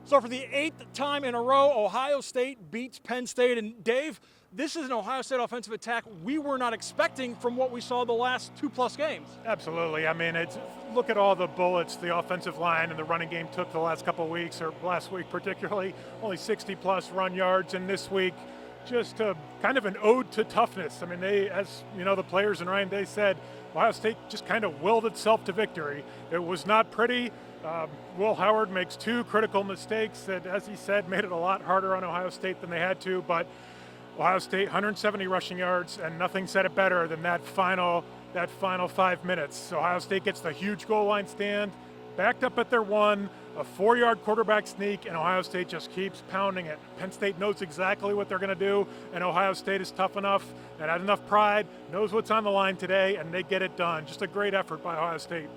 So for the 8th time in a row, Ohio State beats Penn State. And Dave, this is an Ohio State offensive attack we were not expecting from what we saw the last 2+ games. Absolutely. I mean, look at all the bullets the offensive line and the running game took the last couple of weeks, or last week particularly, only 60+ run yards, and this week just kind of an ode to toughness. I mean, they, as you know, the players and Ryan Day said, Ohio State just kind of willed itself to victory. It was not pretty. Will Howard makes 2 critical mistakes that, as he said, made it a lot harder on Ohio State than they had to, but Ohio State 170 rushing yards, and nothing said it better than that final 5 minutes. So Ohio State gets the huge goal line stand, backed up at their 1, a 4-yard quarterback sneak, and Ohio State just keeps pounding it. Penn State knows exactly what they're going to do, and Ohio State is tough enough and has enough pride, knows what's on the line today, and they get it done. Just a great effort by Ohio State.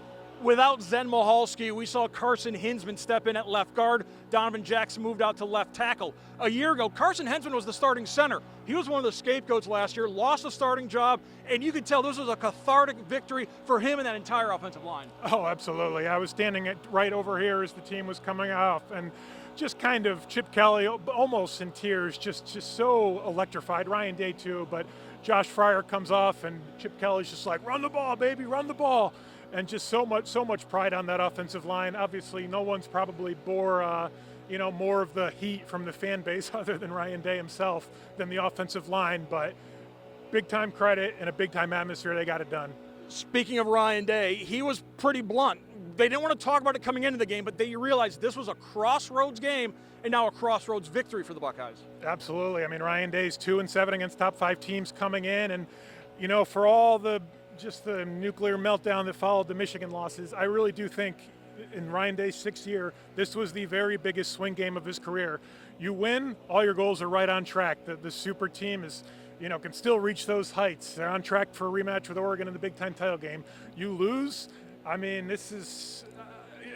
Without Zen Mahalski, we saw Carson Hinsman step in at left guard. Donovan Jackson moved out to left tackle. A year ago, Carson Hinsman was the starting center. He was one of the scapegoats last year, lost the starting job, and you could tell this was a cathartic victory for him and that entire offensive line. Oh, absolutely. I was standing right over here as the team was coming off, and just kind of Chip Kelly almost in tears, just so electrified. Ryan Day too, but Josh Fryer comes off, and Chip Kelly's just like, run the ball, baby, run the ball. And just so much pride on that offensive line. Obviously, no one's probably bore more of the heat from the fan base other than Ryan Day himself than the offensive line. But big time credit and a big time atmosphere. They got it done. Speaking of Ryan Day, he was pretty blunt. They didn't want to talk about it coming into the game, but they realized this was a crossroads game and now a crossroads victory for the Buckeyes. Absolutely. I mean, Ryan Day's 2-7 against top 5 teams coming in, and for all the nuclear meltdown that followed the Michigan losses, I really do think in Ryan Day's 6th year, this was the very biggest swing game of his career. You win, all your goals are right on track. The super team is, can still reach those heights. They're on track for a rematch with Oregon in the Big Ten title game. You lose, I mean, this is,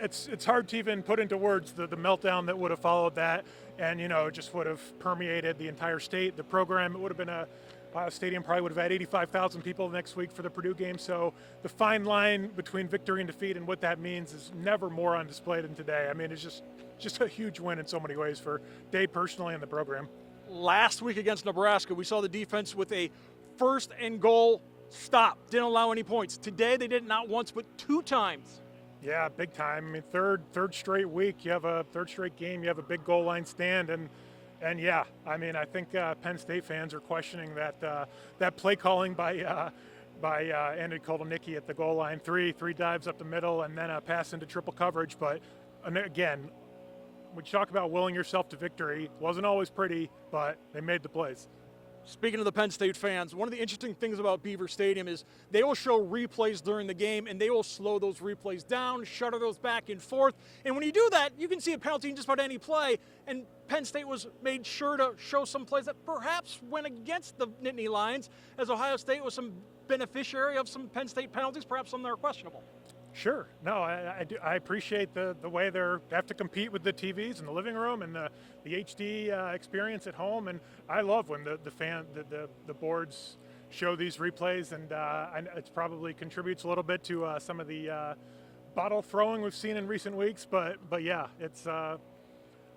it's hard to even put into words the meltdown that would have followed that, and it just would have permeated the entire state, the program. It would have been Ohio Stadium probably would have had 85,000 people next week for the Purdue game. So the fine line between victory and defeat and what that means is never more on display than today. I mean, it's just a huge win in so many ways for Day personally and the program. Last week against Nebraska, we saw the defense with a 1st and goal stop. Didn't allow any points. Today they did it not once but 2 times. Yeah, big time. I mean, third straight week, you have a third straight game, you have a big goal line stand, and yeah, I mean, I think Penn State fans are questioning that play calling by Andy Koldenicki at the goal line. Three dives up the middle and then a pass into triple coverage. But again, when you talk about willing yourself to victory, wasn't always pretty, but they made the plays. Speaking of the Penn State fans, one of the interesting things about Beaver Stadium is they will show replays during the game, and they will slow those replays down, shutter those back and forth. And when you do that, you can see a penalty in just about any play. And Penn State was made sure to show some plays that perhaps went against the Nittany Lions, as Ohio State was some beneficiary of some Penn State penalties, perhaps some that are questionable. Sure. No, I appreciate the way they have to compete with the TVs in the living room and the HD experience at home. And I love when the boards show these replays, and it probably contributes a little bit to some of the bottle throwing we've seen in recent weeks. But yeah, it's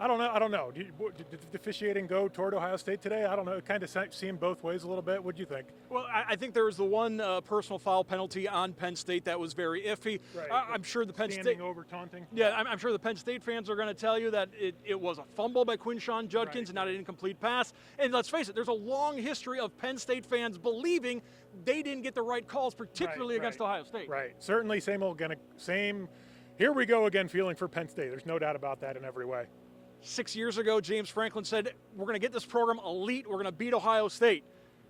I don't know. Did the officiating go toward Ohio State today? I don't know. It kind of seemed both ways a little bit. What do you think? Well, I think there was the one personal foul penalty on Penn State that was very iffy. Right. I'm sure the Penn State standing over taunting. Yeah, I'm sure the Penn State fans are going to tell you that it was a fumble by Quinshawn Judkins, right, and not an incomplete pass. And let's face it, there's a long history of Penn State fans believing they didn't get the right calls, particularly against Ohio State. Right. Certainly, same. Here we go again, feeling for Penn State. There's no doubt about that in every way. 6 years ago, James Franklin said, we're going to get this program elite. We're going to beat Ohio State.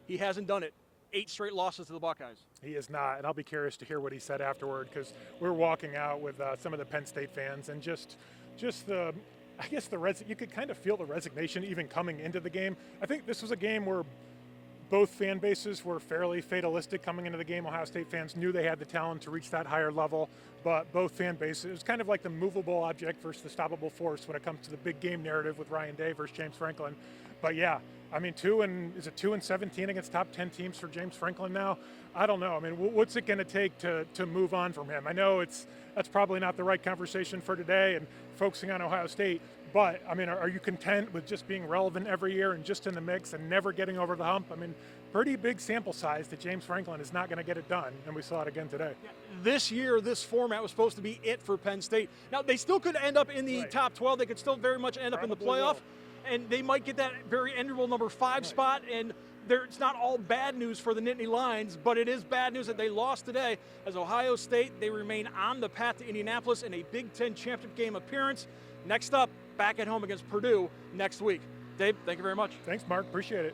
He hasn't done it. 8 straight losses to the Buckeyes. He is not, and I'll be curious to hear what he said afterward, because we're walking out with some of the Penn State fans, and just the, I guess you could kind of feel the resignation even coming into the game. I think this was a game where both fan bases were fairly fatalistic coming into the game. Ohio State fans knew they had the talent to reach that higher level, but both fan bases, it was kind of like the movable object versus the stoppable force when it comes to the big game narrative with Ryan Day versus James Franklin. But yeah, I mean, 2-17 against top 10 teams for James Franklin now? I don't know. I mean, what's it going to take to move on from him? I know that's probably not the right conversation for today and focusing on Ohio State, But, I mean, are you content with just being relevant every year and just in the mix and never getting over the hump? I mean, pretty big sample size that James Franklin is not going to get it done, and we saw it again today. This year, this format was supposed to be it for Penn State. Now, they still could end up in the top 12. They could still very much end up in the playoff, and they might get that very enviable number 5 spot, and it's not all bad news for the Nittany Lions, but it is bad news that they lost today as Ohio State. They remain on the path to Indianapolis in a Big Ten championship game appearance. Next up, back at home against Purdue next week. Dave, thank you very much. Thanks, Mark. Appreciate it.